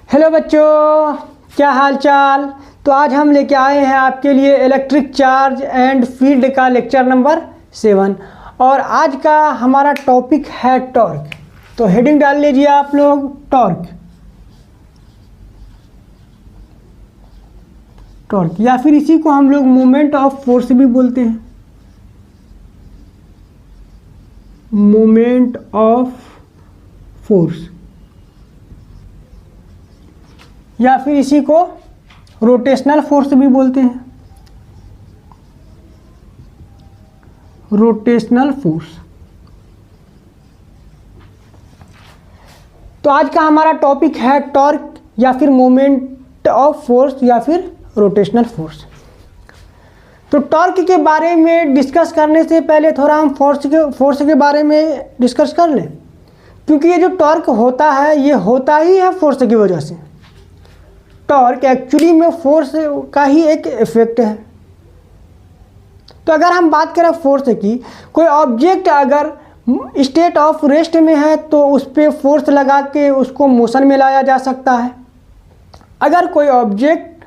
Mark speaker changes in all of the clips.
Speaker 1: Hello बच्चों, क्या हाल चाल। तो आज हम लेके आए हैं आपके लिए इलेक्ट्रिक चार्ज एंड फील्ड का लेक्चर नंबर 7 और आज का हमारा टॉपिक है टॉर्क। तो हेडिंग डाल लीजिए आप लोग, टॉर्क। टॉर्क या फिर इसी को हम लोग मोमेंट ऑफ फोर्स भी बोलते हैं। मोमेंट ऑफ फोर्स या फिर इसी को रोटेशनल फोर्स भी बोलते हैं। Rotational force. तो आज का हमारा टॉपिक है टॉर्क या फिर मोमेंट ऑफ फोर्स या फिर रोटेशनल फोर्स। तो टॉर्क के बारे में डिस्कस करने से पहले थोड़ा हम फोर्स के बारे में डिस्कस कर लें, क्योंकि ये जो टॉर्क होता है ये होता ही है फोर्स की वजह से। टॉर्क एक्चुअली में फोर्स का ही एक इफेक्ट है। तो अगर हम बात करें फोर्स की, कोई ऑब्जेक्ट अगर स्टेट ऑफ रेस्ट में है तो उस पर फोर्स लगा के उसको मोशन में लाया जा सकता है। अगर कोई ऑब्जेक्ट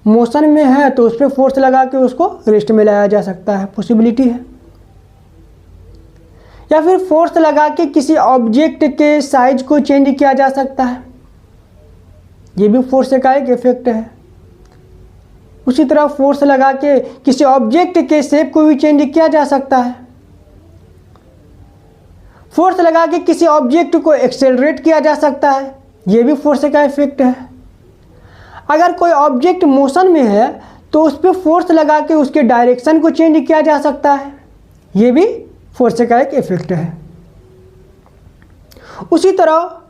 Speaker 1: मोशन में है तो उस पर फोर्स लगा के उसको रेस्ट में लाया जा सकता है, पॉसिबिलिटी है। या फिर फोर्स लगा के किसी ऑब्जेक्ट के साइज को चेंज किया जा सकता है, ये भी फोर्स का एक इफेक्ट है। उसी तरह फोर्स लगा के किसी ऑब्जेक्ट के शेप को भी चेंज किया जा सकता है। फोर्स लगा के किसी ऑब्जेक्ट को एक्सेलरेट किया जा सकता है, ये भी फोर्स का इफेक्ट है। अगर कोई ऑब्जेक्ट मोशन में है तो उस पर फोर्स लगा के उसके डायरेक्शन को चेंज किया जा सकता है, ये भी फोर्स का एक इफेक्ट है। उसी तरह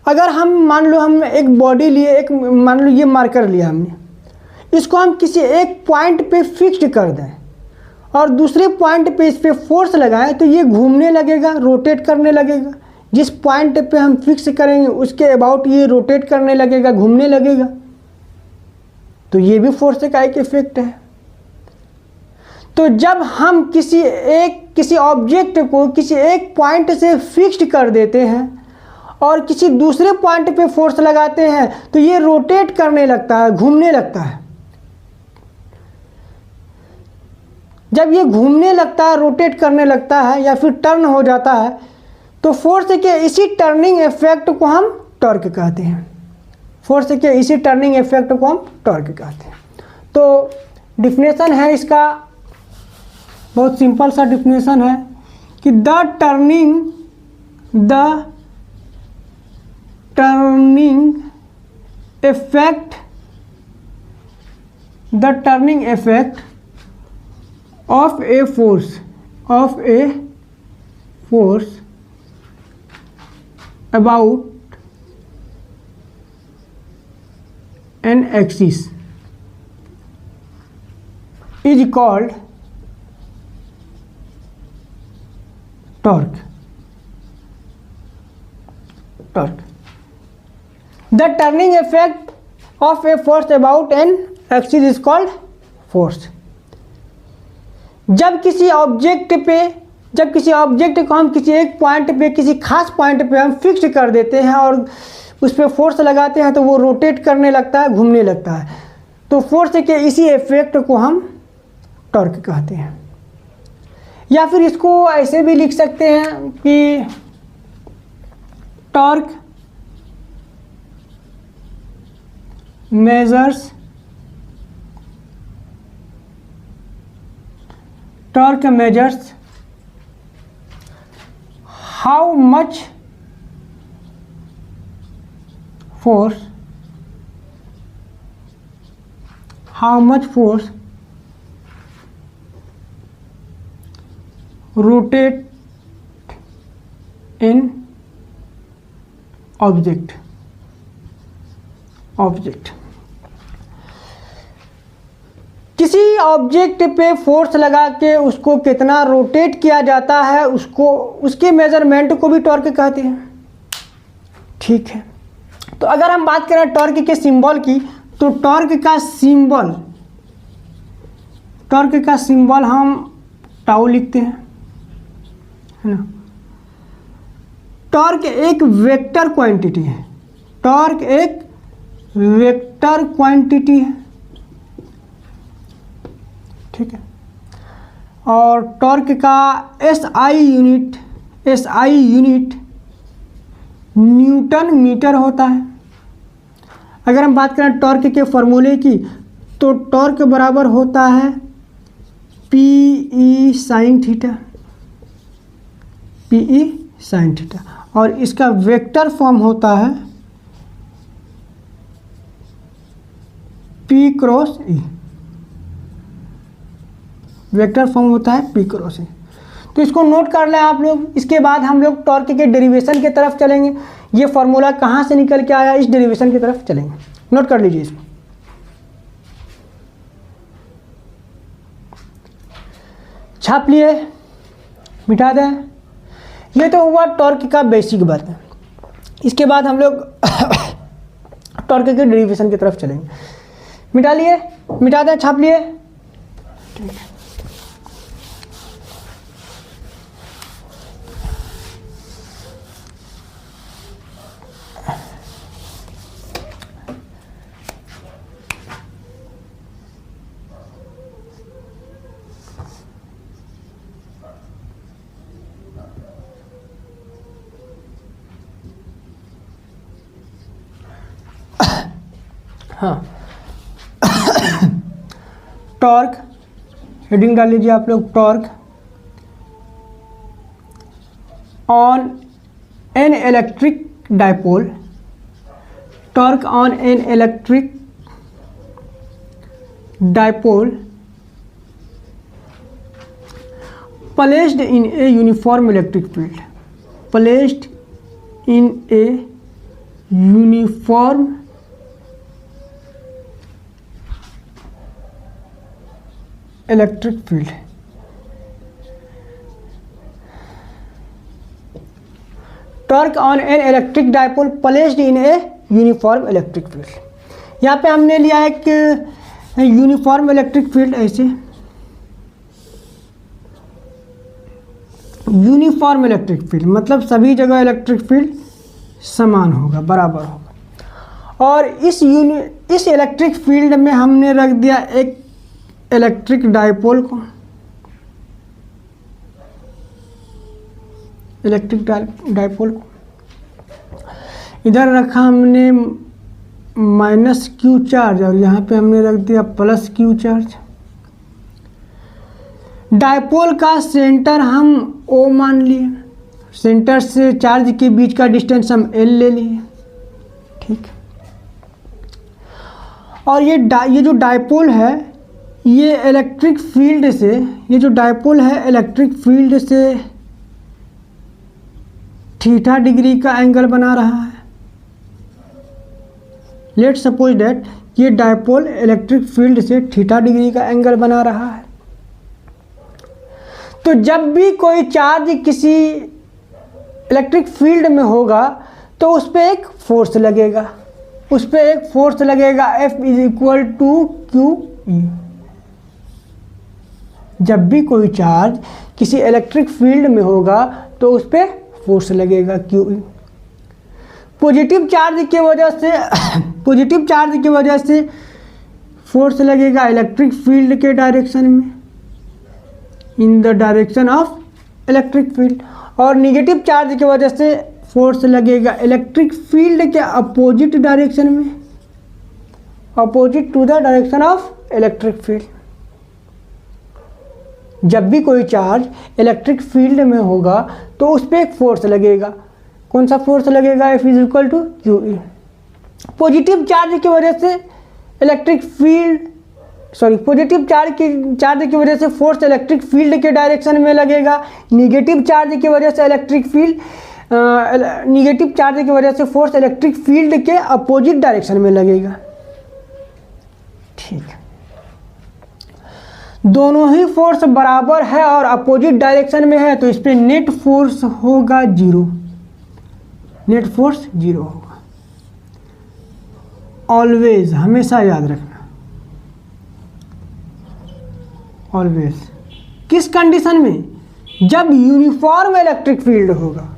Speaker 1: अगर हम मान लो हम एक बॉडी लिए, एक मान लो ये मार्कर लिया हमने, इसको हम किसी एक पॉइंट पे फिक्स्ड कर दें और दूसरे पॉइंट पे इस पे फोर्स लगाएं तो ये घूमने लगेगा, रोटेट करने लगेगा। जिस पॉइंट पे हम फिक्स करेंगे उसके अबाउट ये रोटेट करने लगेगा, घूमने लगेगा। तो ये भी फोर्स का एक इफेक्ट है। तो जब हम किसी ऑब्जेक्ट को किसी एक पॉइंट से फिक्स्ड कर देते हैं और किसी दूसरे पॉइंट पे फोर्स लगाते हैं तो ये रोटेट करने लगता है, घूमने लगता है। जब ये घूमने लगता है, रोटेट करने लगता है या फिर टर्न हो जाता है तो फोर्स के इसी टर्निंग इफेक्ट को हम टॉर्क कहते हैं। फोर्स के इसी टर्निंग इफेक्ट को हम टॉर्क कहते हैं। तो डिफिनेशन है इसका, बहुत सिंपल सा डिफिनेशन है कि the turning effect of a force about an axis is called torque. The turning effect of a force about an axis is called force. जब किसी ऑब्जेक्ट को हम किसी एक पॉइंट पे, किसी खास पॉइंट पे हम फिक्स कर देते हैं और उस पर फोर्स लगाते हैं तो वो रोटेट करने लगता है, घूमने लगता है। तो फोर्स के इसी इफेक्ट को हम टॉर्क कहते हैं। या फिर इसको ऐसे भी लिख सकते हैं कि torque measures how much force rotate in object। किसी ऑब्जेक्ट पे फोर्स लगा के उसको कितना रोटेट किया जाता है, उसके मेजरमेंट को भी टॉर्क कहते हैं। ठीक है। तो अगर हम बात करें टॉर्क के सिंबल की, तो टॉर्क का सिंबल हम टाउ लिखते हैं, है ना। टॉर्क एक वेक्टर क्वांटिटी है। टॉर्क एक वेक्टर क्वांटिटी है, ठीक है। और टॉर्क का एसआई यूनिट न्यूटन मीटर होता है। अगर हम बात करें टॉर्क के फॉर्मूले की, तो टॉर्क बराबर होता है पी साइन थीटा, और इसका वेक्टर फॉर्म होता है पी क्रॉस ई। वेक्टर फॉर्म होता है पी क्रॉस ई, तो इसको नोट कर लें आप लोग। इसके बाद हम लोग टॉर्क के डेरिवेशन की तरफ चलेंगे। ये फॉर्मूला कहाँ से निकल के आया, इस डेरिवेशन की तरफ चलेंगे। नोट कर लीजिए इसको। छाप लिए, मिटा दें। ये तो हुआ टॉर्क का बेसिक बात है। इसके बाद हम लोग टॉर्क के डेरिवेशन की तरफ चलेंगे। मिटा लिए, मिटा दें, छाप लिए, ठीक है। हाँ, टॉर्क हेडिंग डाल लीजिए आप लोग। Torque on an electric dipole, torque on an electric dipole placed in a uniform electric field, placed in a uniform electric field. Torque on an electric dipole placed in a uniform electric field. यहाँ पे हमने लिया है कि uniform electric field, ऐसे uniform electric field मतलब सभी जगह इलेक्ट्रिक फील्ड समान होगा, बराबर होगा। और इस इलेक्ट्रिक फील्ड में हमने रख दिया एक इलेक्ट्रिक डाइपोल को, इलेक्ट्रिक डाइपोल को इधर रखा हमने माइनस क्यू चार्ज, और यहाँ पे हमने रख दिया प्लस क्यू चार्ज। डाइपोल का सेंटर हम O मान लिए, सेंटर से चार्ज के बीच का डिस्टेंस हम L ले लिए, ठीक। और ये जो डाइपोल है, ये इलेक्ट्रिक फील्ड से, ये जो डाइपोल है इलेक्ट्रिक फील्ड से थीटा डिग्री का एंगल बना रहा है। लेट सपोज दैट ये डाइपोल इलेक्ट्रिक फील्ड से थीटा डिग्री का एंगल बना रहा है। तो जब भी कोई चार्ज किसी इलेक्ट्रिक फील्ड में होगा तो उस पर एक फोर्स लगेगा, उस पर एक फोर्स लगेगा F = QE। जब भी कोई चार्ज किसी इलेक्ट्रिक फील्ड में होगा तो उस पर फोर्स लगेगा QE। पॉजिटिव चार्ज की वजह से फोर्स लगेगा इलेक्ट्रिक फील्ड के डायरेक्शन में, in the direction of electric field. और निगेटिव चार्ज की वजह से फोर्स लगेगा इलेक्ट्रिक फील्ड के अपोजिट डायरेक्शन में, opposite to the direction of electric field. जब भी कोई चार्ज इलेक्ट्रिक फील्ड में होगा तो उस पर एक फोर्स लगेगा। कौन सा फोर्स लगेगा? F = QE। पॉजिटिव चार्ज की वजह से पॉजिटिव चार्ज की वजह से फोर्स इलेक्ट्रिक फील्ड के डायरेक्शन में लगेगा। निगेटिव चार्ज की वजह से फोर्स इलेक्ट्रिक फील्ड के अपोजिट डायरेक्शन में लगेगा, ठीक। दोनों ही फोर्स बराबर है और अपोजिट डायरेक्शन में है, तो इस पे नेट फोर्स होगा 0, नेट फोर्स 0 होगा। ऑलवेज, हमेशा याद रखना, ऑलवेज। किस कंडीशन में? जब यूनिफॉर्म इलेक्ट्रिक फील्ड होगा,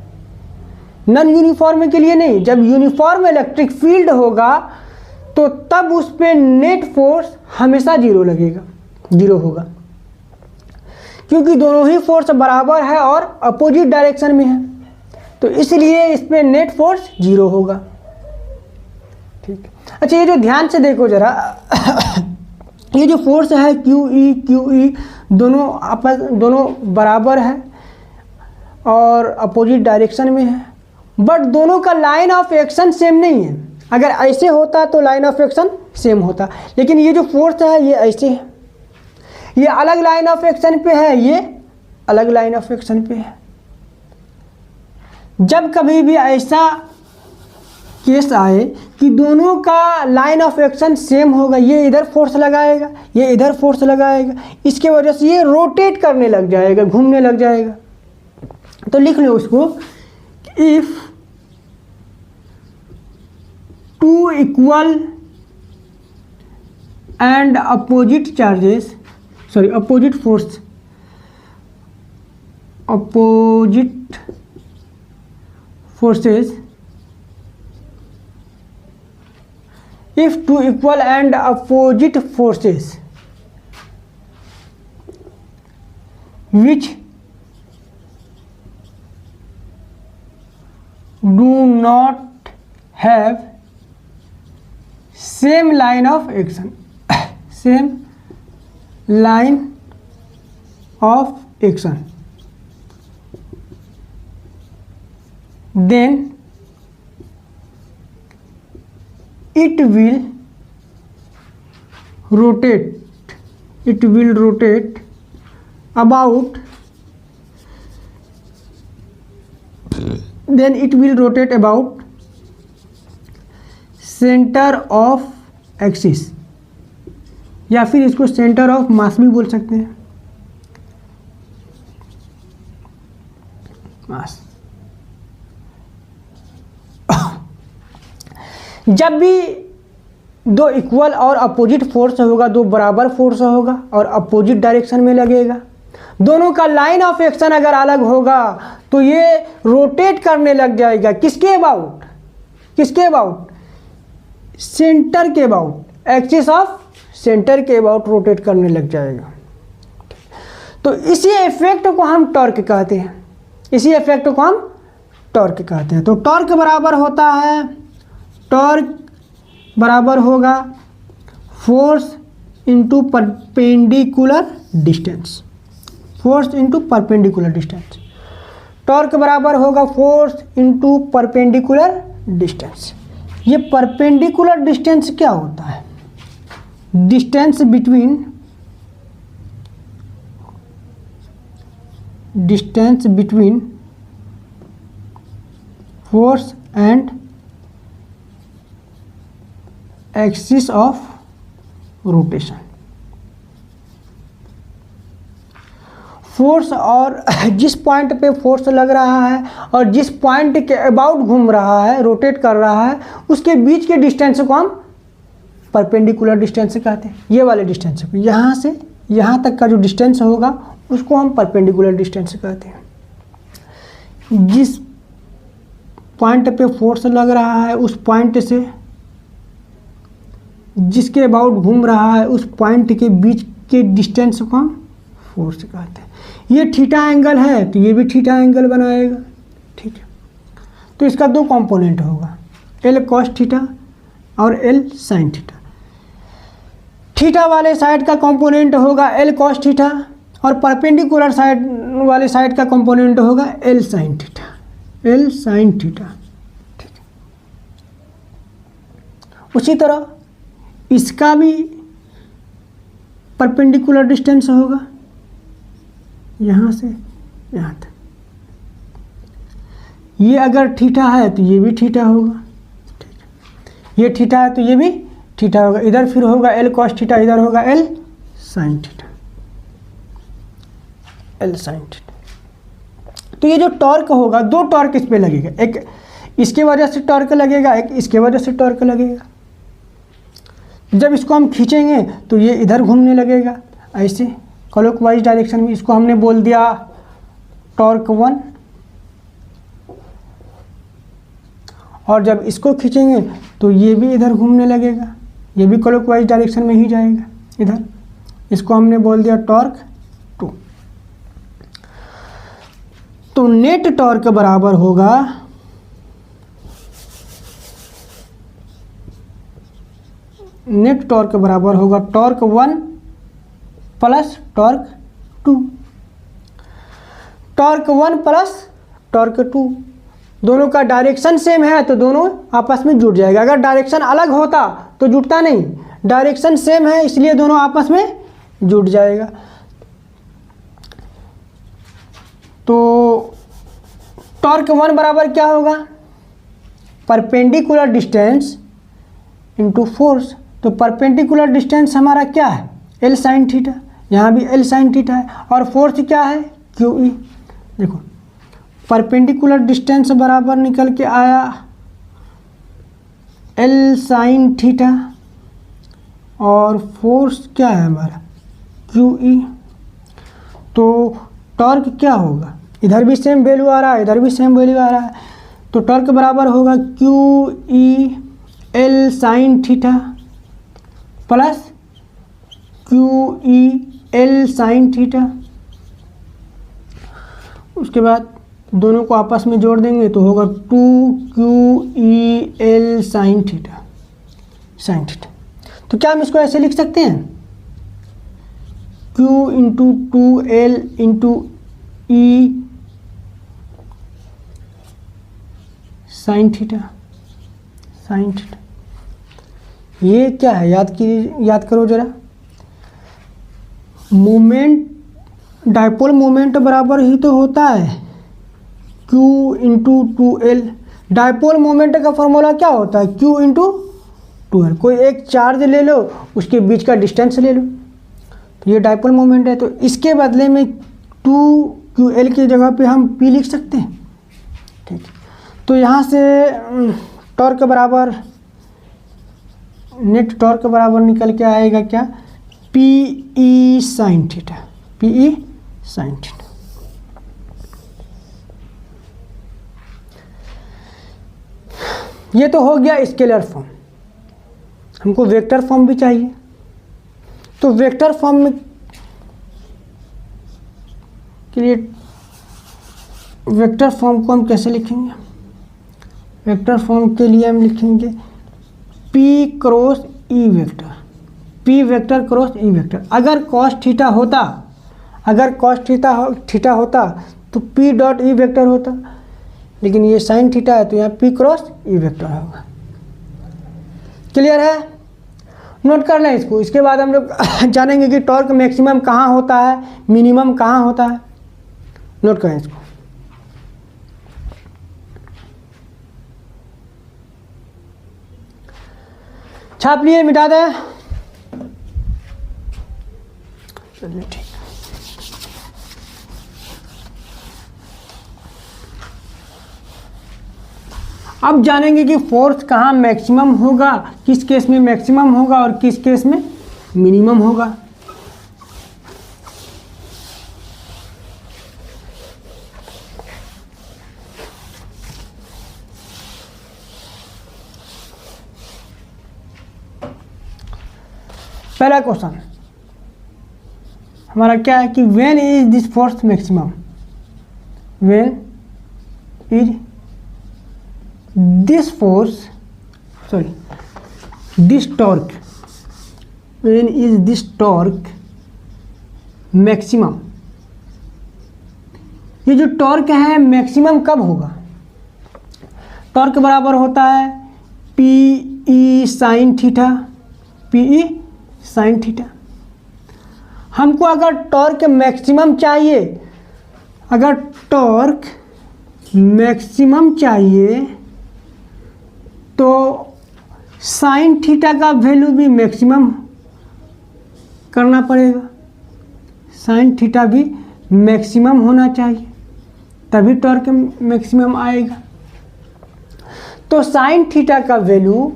Speaker 1: नॉन यूनिफॉर्म के लिए नहीं। जब यूनिफॉर्म इलेक्ट्रिक फील्ड होगा तो तब उस पे नेट फोर्स हमेशा जीरो लगेगा, जीरो होगा, क्योंकि दोनों ही फोर्स बराबर है और अपोजिट डायरेक्शन में है, तो इसलिए इस पे नेट फोर्स जीरो होगा। ठीक, अच्छा ये जो ध्यान से देखो जरा ये जो फोर्स है क्यू ई दोनों बराबर है और अपोजिट डायरेक्शन में है, बट दोनों का लाइन ऑफ एक्शन सेम नहीं है। अगर ऐसे होता तो लाइन ऑफ एक्शन सेम होता, लेकिन ये जो फोर्स है ये ऐसे है, ये अलग लाइन ऑफ एक्शन पे है, ये अलग लाइन ऑफ एक्शन पे है। जब कभी भी ऐसा केस आए कि दोनों का लाइन ऑफ एक्शन सेम होगा, ये इधर फोर्स लगाएगा, ये इधर फोर्स लगाएगा, इसके वजह से ये रोटेट करने लग जाएगा, घूमने लग जाएगा। तो लिख लो उसको, if two equal and opposite charges, sorry opposite force, opposite forces, if two equal and opposite forces which do not have same line of action same line of action, then it will rotate about, then it will rotate about centre of axis, या फिर इसको centre of mass भी बोल सकते हैं, मास। जब भी दो इक्वल और अपोजिट फोर्स होगा, दो बराबर फोर्स होगा और अपोजिट डायरेक्शन में लगेगा, दोनों का लाइन ऑफ एक्शन अगर अलग होगा तो ये रोटेट करने लग जाएगा। किसके अबाउट, किसके अबाउट, सेंटर के अबाउट, एक्सिस ऑफ सेंटर के अबाउट रोटेट करने लग जाएगा। तो इसी इफेक्ट को हम टॉर्क कहते हैं, इसी इफेक्ट को हम टॉर्क कहते हैं। तो टॉर्क बराबर होता है, टॉर्क बराबर होगा force into perpendicular distance, force into perpendicular distance. Torque बराबर होगा फोर्स इंटू परपेंडिकुलर डिस्टेंस। ये परपेंडिकुलर डिस्टेंस क्या होता है, distance between force and axis of rotation. Force और जिस पॉइंट पे फोर्स लग रहा है और जिस पॉइंट के अबाउट घूम रहा है, रोटेट कर रहा है, उसके बीच के डिस्टेंस को हम परपेंडिकुलर डिस्टेंस कहते हैं। ये वाले डिस्टेंस को, यहाँ से यहाँ तक का जो डिस्टेंस होगा उसको हम परपेंडिकुलर डिस्टेंस कहते हैं। जिस पॉइंट पे फोर्स लग रहा है उस पॉइंट से जिसके अबाउट घूम रहा है उस पॉइंट के बीच के डिस्टेंस को हम फोर्स कहते हैं। ये थीटा एंगल है तो ये भी थीटा एंगल बनाएगा, ठीक है। तो इसका दो कंपोनेंट होगा, एल कॉस थीटा और एल साइन थीटा। थीटा वाले साइड का कंपोनेंट होगा एल कॉस थीटा और परपेंडिकुलर साइड वाले साइड का कंपोनेंट होगा L sine theta, L sine theta, ठीक है। उसी तरह इसका भी परपेंडिकुलर डिस्टेंस होगा, यहाँ से यहाँ तक। ये अगर थीटा है तो ये भी थीटा होगा, ठीक है। ये थीटा है तो ये भी थीटा होगा। इधर फिर होगा एल कॉस थीटा, इधर होगा L sine theta, L sine theta. तो ये जो टॉर्क होगा, दो टॉर्क इस पे लगेगा, एक इसके वजह से टॉर्क लगेगा, एक इसके वजह से टॉर्क लगेगा। जब इसको हम खींचेंगे तो ये इधर घूमने लगेगा ऐसे क्लॉकवाइज डायरेक्शन में, इसको हमने बोल दिया टॉर्क 1। और जब इसको खींचेंगे तो ये भी इधर घूमने लगेगा, ये भी क्लॉकवाइज डायरेक्शन में ही जाएगा इधर। इसको हमने बोल दिया टॉर्क 2। तो नेट टॉर्क बराबर होगा torque 1 plus torque 2। Torque 1 plus torque 2, दोनों का डायरेक्शन सेम है तो दोनों आपस में जुड़ जाएगा। अगर डायरेक्शन अलग होता तो जुड़ता नहीं, डायरेक्शन सेम है इसलिए दोनों आपस में जुड़ जाएगा। तो टॉर्क 1 बराबर क्या होगा, परपेंडिकुलर डिस्टेंस इनटू फोर्स। तो परपेंडिकुलर डिस्टेंस हमारा क्या है, एल साइन थीटा, यहाँ भी एल साइन थीटा है, और फोर्स क्या है, क्यू ई। देखो परपेंडिकुलर डिस्टेंस बराबर निकल के आया एल साइन थीटा, और फोर्स क्या है हमारा, क्यू ई। तो टॉर्क क्या होगा, इधर भी सेम वैल्यू आ रहा है, इधर भी सेम वैल्यू आ रहा है, तो टॉर्क बराबर होगा Q E L sine theta plus Q E L sine theta. उसके बाद दोनों को आपस में जोड़ देंगे तो होगा 2QEL साइन थीटा। तो क्या हम इसको ऐसे लिख सकते हैं, Q into 2L into E sine theta. ये क्या है, याद करो जरा, मोमेंट, डायपोल मोमेंट बराबर ही तो होता है Q into 2L। Dipole moment का फॉर्मूला क्या होता है, Q इंटू 2L। कोई एक चार्ज ले लो, उसके बीच का डिस्टेंस ले लो, तो ये डायपोल मोमेंट है। तो इसके बदले में 2QL की जगह पे हम P लिख सकते हैं, ठीक। तो यहाँ से टॉर्क बराबर, नेट टॉर्क बराबर निकल के आएगा क्या, PE साइन थीटा। ये तो हो गया स्केलर फॉर्म। हमको वेक्टर फॉर्म भी चाहिए, तो वेक्टर फॉर्म में के लिए वेक्टर फॉर्म को हम कैसे लिखेंगे, वेक्टर फॉर्म के लिए हम लिखेंगे P cross E vector, P vector cross E vector. अगर कॉस थीटा होता तो P डॉट E वेक्टर होता, लेकिन ये साइन थीटा है तो यहाँ P क्रॉस E वेक्टर होगा। क्लियर है, नोट कर लें इसको। इसके बाद हम लोग जानेंगे कि टॉर्क मैक्सिमम कहाँ होता है, मिनिमम कहाँ होता है। नोट करें इसको। छाप लिए, मिटा दें, चलिए ठीक। अब जानेंगे कि फोर्स कहाँ मैक्सिमम होगा, किस केस में मैक्सिमम होगा और किस केस में मिनिमम होगा। पहला क्वेश्चन हमारा क्या है कि when is this force maximum, when is this torque, when is this torque maximum। ये जो टॉर्क है मैक्सिमम कब होगा, टॉर्क बराबर होता है PE साइन थीटा। हमको अगर टॉर्क मैक्सिमम चाहिए, तो साइन थीटा का वैल्यू भी मैक्सिमम करना पड़ेगा, साइन थीटा भी मैक्सिमम होना चाहिए, तभी टॉर्क मैक्सिमम आएगा। तो साइन थीटा का वैल्यू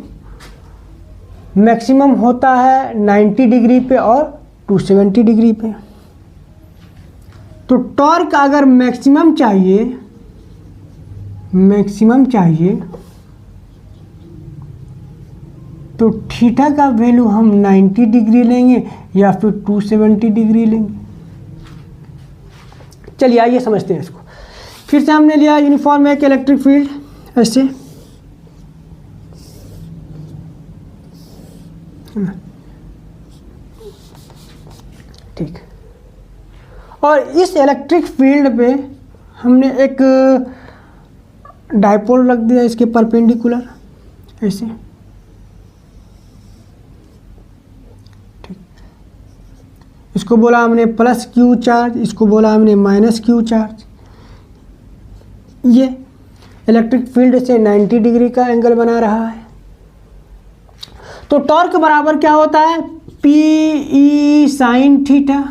Speaker 1: मैक्सिमम होता है 90 डिग्री पे और 270 डिग्री पे। तो टॉर्क अगर मैक्सिमम चाहिए तो थीटा का वैल्यू हम 90 डिग्री लेंगे या फिर 270 डिग्री लेंगे। चलिए आइए समझते हैं इसको। फिर से हमने लिया यूनिफॉर्म एक इलेक्ट्रिक फील्ड ऐसे, ठीक, और इस इलेक्ट्रिक फील्ड पे हमने एक डायपोल रख दिया इसके परपेंडिकुलर ऐसे, ठीक। इसको बोला हमने प्लस क्यू चार्ज, इसको बोला हमने माइनस क्यू चार्ज। ये इलेक्ट्रिक फील्ड से 90 डिग्री का एंगल बना रहा है। तो टॉर्क बराबर क्या होता है, P E sine theta.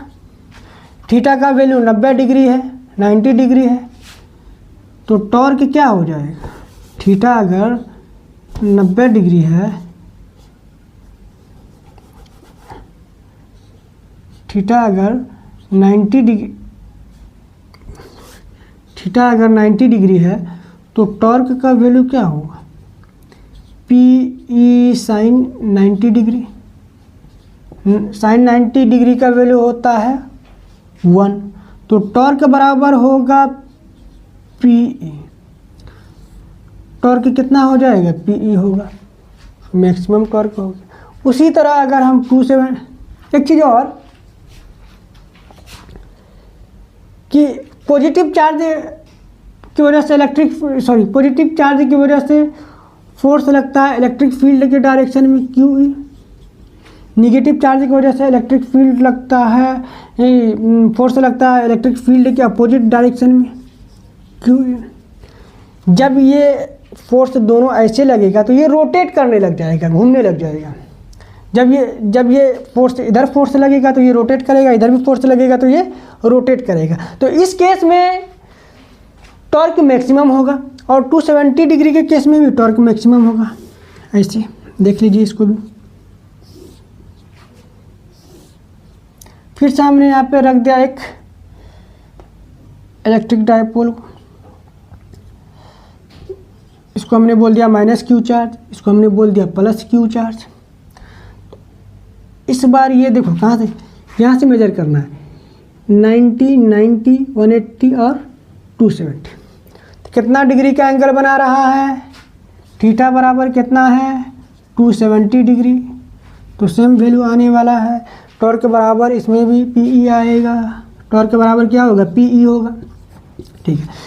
Speaker 1: Theta का वैल्यू 90 डिग्री है, 90 डिग्री है, तो टॉर्क क्या हो जाएगा, थीटा अगर 90 डिग्री है, थीटा अगर 90 डिग्री, थीटा अगर 90 डिग्री है तो टॉर्क का वैल्यू क्या होगा, P E sine 90 degree. Sine 90 degree का वैल्यू होता है 1, तो टॉर्क बराबर होगा पी ई। टॉर्क कितना हो जाएगा, पी ई होगा, मैक्सिमम टॉर्क होगा। उसी तरह अगर हम 27, एक चीज़ और कि पॉजिटिव चार्ज की वजह से पॉजिटिव चार्ज की वजह से फोर्स लगता है इलेक्ट्रिक फील्ड के डायरेक्शन में क्यू ई। निगेटिव चार्ज की वजह से इलेक्ट्रिक फील्ड लगता है, फोर्स लगता है इलेक्ट्रिक फील्ड के अपोजिट डायरेक्शन में क्यू ई। जब ये फोर्स दोनों ऐसे लगेगा तो ये रोटेट करने लग जाएगा, घूमने लग जाएगा। जब ये फोर्स इधर फोर्स लगेगा तो ये रोटेट करेगा, इधर भी फोर्स लगेगा तो ये रोटेट करेगा। तो इस केस में टॉर्क मैक्सिमम होगा, और 270 डिग्री के केस में भी टॉर्क मैक्सिमम होगा। ऐसे देख लीजिए इसको भी। फिर से हमने यहाँ पे रख दिया एक इलेक्ट्रिक डायपोल को, इसको हमने बोल दिया माइनस क्यू चार्ज, इसको हमने बोल दिया प्लस क्यू चार्ज। इस बार ये देखो कहाँ से, यहाँ से मेजर करना है, 90, 90, 180 और 270। तो कितना डिग्री का एंगल बना रहा है, थीटा बराबर कितना है, 270 डिग्री। तो सेम वैल्यू आने वाला है। टॉर्क बराबर इसमें भी पी ई आएगा, टॉर्क बराबर क्या होगा, पी ई होगा, ठीक है।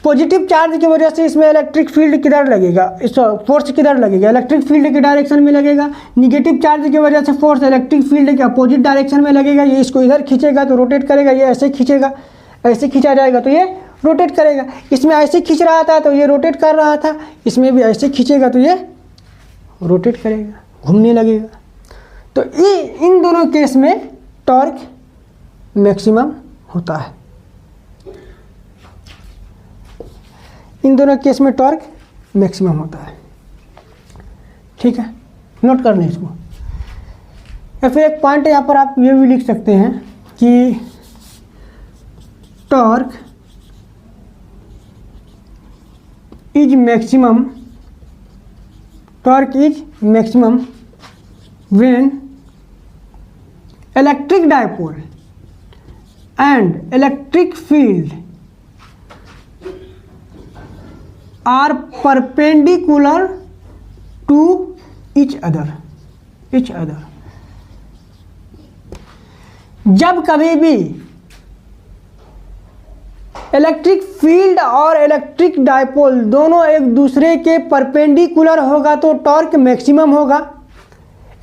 Speaker 1: पॉजिटिव चार्ज की वजह से इसमें इलेक्ट्रिक फील्ड किधर लगेगा, इस फोर्स किधर लगेगा, इलेक्ट्रिक फील्ड के डायरेक्शन में लगेगा। निगेटिव चार्ज की वजह से फोर्स इलेक्ट्रिक फील्ड के अपोजिट डायरेक्शन में लगेगा। ये इसको इधर खींचेगा तो रोटेट करेगा, ये ऐसे खींचेगा, ऐसे खींचा जाएगा तो ये रोटेट करेगा। इसमें ऐसे खींच रहा था तो ये रोटेट कर रहा था, इसमें भी ऐसे खींचेगा तो ये रोटेट करेगा, घूमने लगेगा। तो ये इन दोनों केस में टॉर्क मैक्सिमम होता है। इन दोनों केस में टॉर्क मैक्सिमम होता है, ठीक है। नोट कर लें इसको। या फिर एक पॉइंट यहाँ पर आप ये भी लिख सकते हैं कि torque is maximum, torque is maximum when electric dipole and electric field are perpendicular to each other. जब कभी भी इलेक्ट्रिक फील्ड और इलेक्ट्रिक डायपोल दोनों एक दूसरे के परपेंडिकुलर होगा तो टॉर्क मैक्सिमम होगा।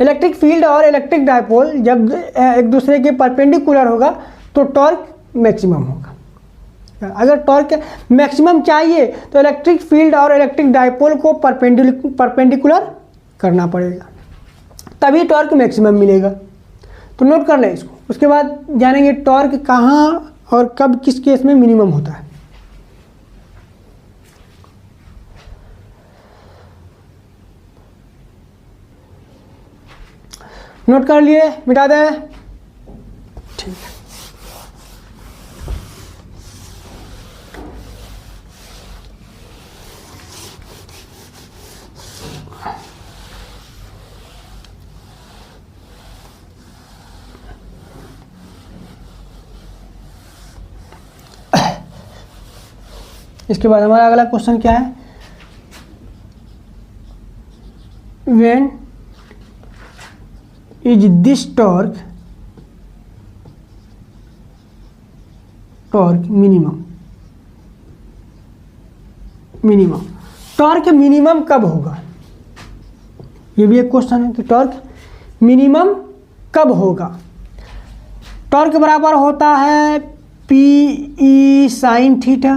Speaker 1: इलेक्ट्रिक फील्ड और इलेक्ट्रिक डायपोल जब एक दूसरे के परपेंडिकुलर होगा तो टॉर्क मैक्सिमम होगा। अगर टॉर्क मैक्सिमम चाहिए तो इलेक्ट्रिक फील्ड और इलेक्ट्रिक डायपोल को परपेंडिकुलर करना पड़ेगा, तभी टॉर्क मैक्सिमम मिलेगा। तो नोट कर लें इसको। उसके बाद जानेंगे टॉर्क कहाँ और कब किस केस में मिनिमम होता है। नोट कर लिए, मिटा दें, ठीक है। इसके बाद हमारा अगला क्वेश्चन क्या है, when is this torque minimum torque minimum कब होगा, ये भी एक क्वेश्चन है कि टॉर्क मिनिमम कब होगा। टॉर्क बराबर होता है P E sine theta,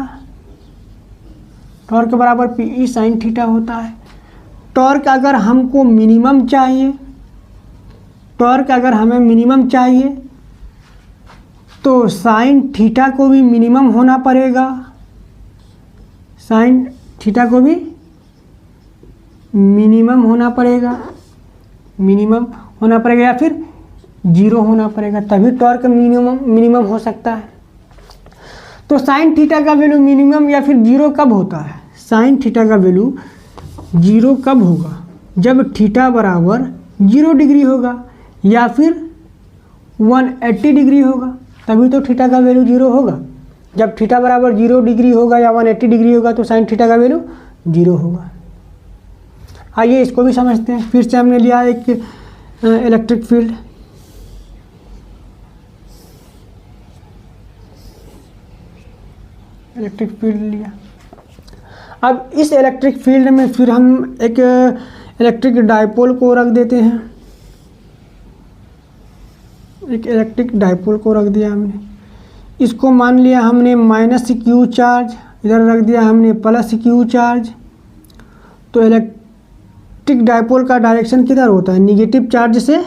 Speaker 1: torque बराबर पी ई साइन थीटा होता है। टॉर्क अगर हमको मिनिमम चाहिए, टॉर्क अगर हमें मिनिमम चाहिए तो साइन थीटा को भी मिनिमम होना पड़ेगा, साइन थीटा को भी मिनिमम होना पड़ेगा, या फिर जीरो होना पड़ेगा, तभी टॉर्क मिनिमम हो सकता है। तो साइन थीटा का वैल्यू मिनिमम या फिर जीरो कब होता है, साइन थीटा का वैल्यू जीरो कब होगा, जब थीटा बराबर 0 डिग्री होगा या फिर 180 डिग्री होगा, तभी तो थीटा का वैल्यू 0 होगा। जब थीटा बराबर 0 डिग्री होगा या 180 डिग्री होगा तो साइन थीटा का वैल्यू 0 होगा। आइए इसको भी समझते हैं। फिर से हमने लिया एक इलेक्ट्रिक फील्ड, लिया। अब इस इलेक्ट्रिक फील्ड में फिर हम एक इलेक्ट्रिक डायपोल को रख देते हैं, एक इलेक्ट्रिक डायपोल को रख दिया हमने। इसको मान लिया हमने माइनस क्यू चार्ज, इधर रख दिया हमने प्लस क्यू चार्ज। तो इलेक्ट्रिक डायपोल का डायरेक्शन किधर होता है, निगेटिव चार्ज से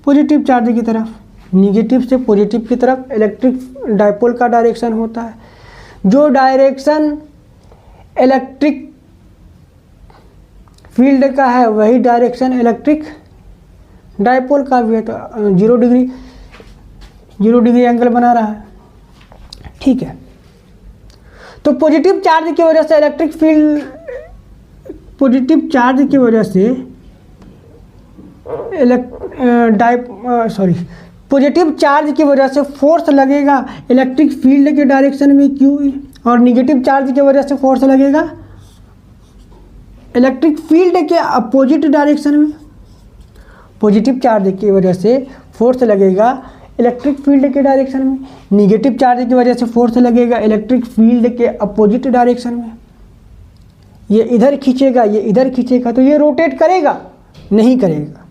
Speaker 1: पॉजिटिव चार्ज की तरफ, निगेटिव से पॉजिटिव की तरफ इलेक्ट्रिक डायपोल का डायरेक्शन होता है। जो डायरेक्शन इलेक्ट्रिक फील्ड का है वही डायरेक्शन इलेक्ट्रिक डायपोल का भी है। तो 0 डिग्री एंगल बना रहा है, ठीक है। तो पॉजिटिव चार्ज की वजह से इलेक्ट्रिक फील्ड, पॉजिटिव चार्ज की वजह से पॉजिटिव चार्ज की वजह से फोर्स लगेगा इलेक्ट्रिक फील्ड के डायरेक्शन में क्यू, और निगेटिव चार्ज की वजह से फोर्स लगेगा इलेक्ट्रिक फील्ड के अपोजिट डायरेक्शन में। पॉजिटिव चार्ज की वजह से फोर्स लगेगा इलेक्ट्रिक फील्ड के डायरेक्शन में, निगेटिव चार्ज की वजह से फोर्स लगेगा इलेक्ट्रिक फील्ड के अपोजिट डायरेक्शन में। ये इधर खींचेगा, ये इधर खींचेगा, तो ये रोटेट करेगा नहीं करेगा।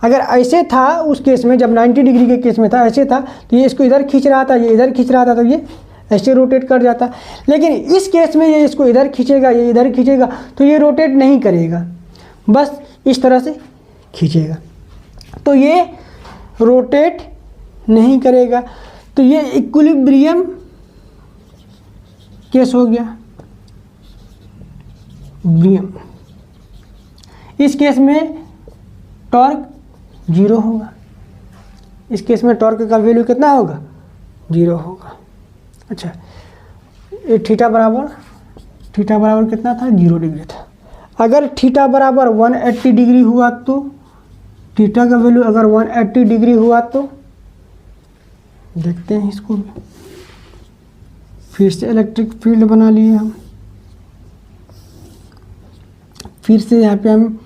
Speaker 1: अगर ऐसे था उस केस में, जब 90 डिग्री के केस में था, ऐसे था तो ये इसको इधर खींच रहा था, ये इधर खींच रहा था, तो ये ऐसे रोटेट कर जाता। लेकिन इस केस में ये इसको इधर खींचेगा, ये इधर खींचेगा, तो ये रोटेट नहीं करेगा, बस इस तरह से खींचेगा, तो ये रोटेट नहीं करेगा। तो ये इक्विलिब्रियम केस हो गया, ब्रियम। इस केस में टॉर्क 0 होगा, इस केस में टॉर्क का वैल्यू कितना होगा, 0 होगा। अच्छा, ये थीटा बराबर कितना था, 0 डिग्री था। अगर थीटा बराबर 180 डिग्री हुआ तो, थीटा का वैल्यू अगर 180 डिग्री हुआ तो देखते हैं इसको भी। फिर से इलेक्ट्रिक फील्ड बना लिए हम, फिर से यहाँ पे हम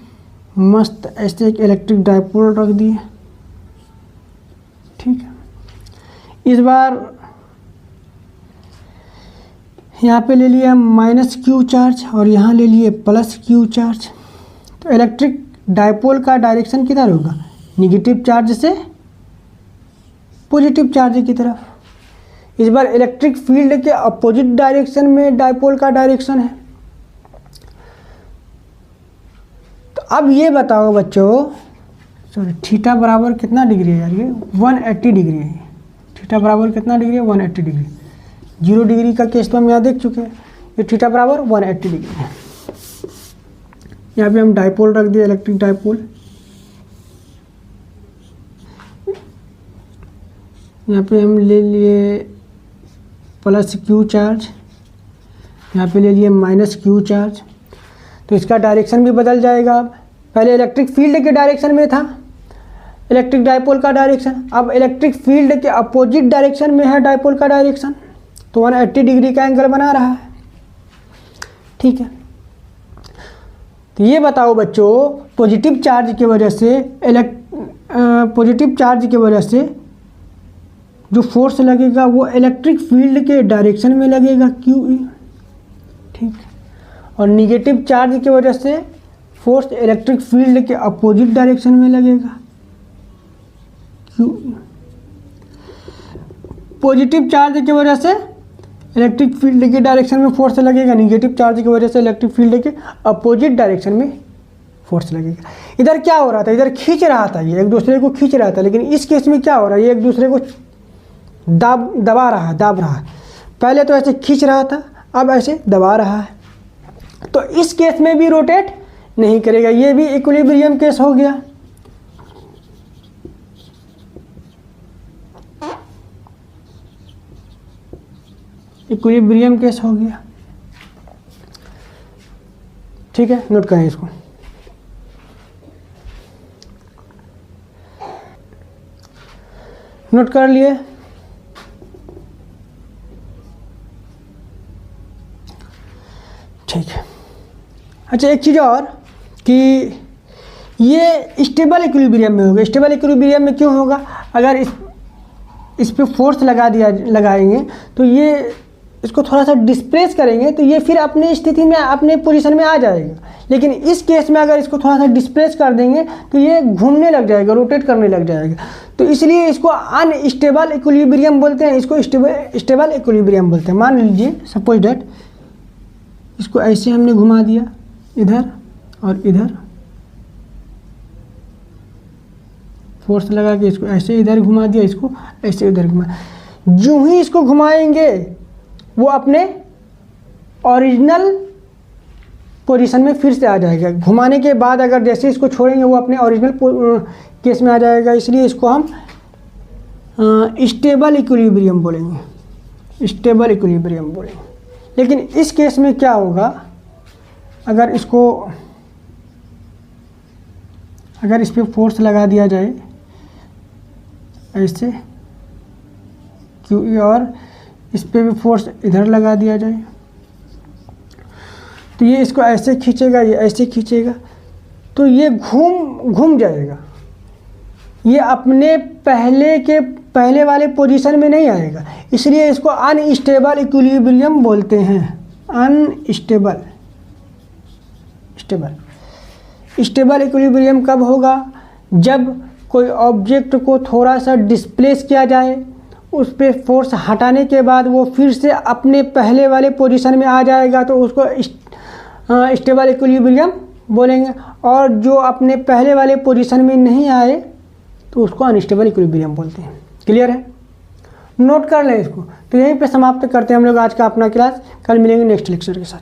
Speaker 1: मस्त ऐसे एक इलेक्ट्रिक डायपोल रख दिए, ठीक है। इस बार यहाँ पे ले लिया माइनस क्यू चार्ज और यहाँ ले लिए प्लस क्यू चार्ज। तो इलेक्ट्रिक डायपोल का डायरेक्शन किधर होगा, निगेटिव चार्ज से पॉजिटिव चार्ज की तरफ। इस बार इलेक्ट्रिक फील्ड के अपोजिट डायरेक्शन में डायपोल का डायरेक्शन है। तो अब ये बताओ बच्चों, सॉरी, थीटा बराबर कितना डिग्री है यार, ये 180 डिग्री है। थीटा बराबर कितना डिग्री है, 180 डिग्री। 0 डिग्री का केस तो हम यहाँ देख चुके हैं। ये थीटा बराबर 180 डिग्री है। यहाँ पे हम डायपोल रख दिए, इलेक्ट्रिक डायपोल। यहाँ पे हम ले लिए प्लस क्यू चार्ज, यहाँ पे ले लिए माइनस क्यू चार्ज। तो इसका डायरेक्शन भी बदल जाएगा। अब पहले इलेक्ट्रिक फील्ड के डायरेक्शन में था इलेक्ट्रिक डायपोल का डायरेक्शन, अब इलेक्ट्रिक फील्ड के अपोजिट डायरेक्शन में है डायपोल का डायरेक्शन। तो 180 डिग्री का एंगल बना रहा है। ठीक है। तो ये बताओ बच्चों, पॉजिटिव चार्ज की वजह से जो फोर्स लगेगा वो इलेक्ट्रिक फील्ड के डायरेक्शन में लगेगा QE, ठीक। और निगेटिव चार्ज की वजह से फोर्स इलेक्ट्रिक फील्ड के अपोजिट डायरेक्शन में लगेगा QE। पॉजिटिव चार्ज की वजह से इलेक्ट्रिक फील्ड के डायरेक्शन में फोर्स लगेगा, निगेटिव चार्ज की वजह से इलेक्ट्रिक फील्ड के अपोजिट डायरेक्शन में फोर्स लगेगा। इधर क्या हो रहा था, इधर खींच रहा था, ये एक दूसरे को खींच रहा था, लेकिन इस केस में क्या हो रहा है, ये एक दूसरे को दाब रहा है। पहले तो ऐसे खींच रहा था, अब ऐसे दबा रहा है, तो इस केस में भी रोटेट नहीं करेगा। ये भी इक्विलिब्रियम केस हो गया। इक्विलिब्रियम केस हो गया, ठीक है। नोट करें इसको। नोट कर लिए। ठीक है। अच्छा, एक चीज़ और कि ये स्टेबल इक्विलिब्रियम में होगा। स्टेबल इक्विलिब्रियम में क्यों होगा, अगर इस पे फोर्स लगाएंगे तो ये इसको थोड़ा सा डिस्प्लेस करेंगे तो ये फिर अपनी स्थिति में, अपने पोजीशन में आ जाएगा। लेकिन इस केस में अगर इसको थोड़ा सा डिस्प्लेस कर देंगे तो ये घूमने लग जाएगा, रोटेट करने लग जाएगा। तो इसलिए इसको अनस्टेबल इक्विलिब्रियम बोलते हैं, इसको स्टेबल इक्विलिब्रियम बोलते हैं। मान लीजिए सपोज डैट इसको ऐसे हमने घुमा दिया, इधर और इधर फोर्स लगा के इसको ऐसे इधर घुमा दिया, इसको ऐसे इधर घुमा। जो ही इसको घुमाएंगे वो अपने ओरिजिनल पोजीशन में फिर से आ जाएगा। घुमाने के बाद अगर जैसे इसको छोड़ेंगे वो अपने ओरिजिनल केस में आ जाएगा। इसलिए इसको हम स्टेबल इक्विलिब्रियम बोलेंगे, स्टेबल इक्विलिब्रियम बोलेंगे। लेकिन इस केस में क्या होगा, अगर इस पर फोर्स लगा दिया जाए ऐसे QE और इस पे भी फोर्स इधर लगा दिया जाए तो ये इसको ऐसे खींचेगा, ये ऐसे खींचेगा, तो ये घूम जाएगा। ये अपने पहले वाले पोजीशन में नहीं आएगा। इसलिए इसको अनस्टेबल इक्विलिब्रियम बोलते हैं। अनस्टेबल स्टेबल इक्विलिब्रियम कब होगा, जब कोई ऑब्जेक्ट को थोड़ा सा डिस्प्लेस किया जाए, उस पर फोर्स हटाने के बाद वो फिर से अपने पहले वाले पोजीशन में आ जाएगा तो उसको स्टेबल इक्विलिब्रियम बोलेंगे। और जो अपने पहले वाले पोजीशन में नहीं आए तो उसको अनस्टेबल इक्विलिब्रियम बोलते हैं। क्लियर है, नोट कर लें इसको। तो यहीं पे समाप्त करते हैं हम लोग आज का अपना क्लास। कल मिलेंगे नेक्स्ट लेक्चर के साथ।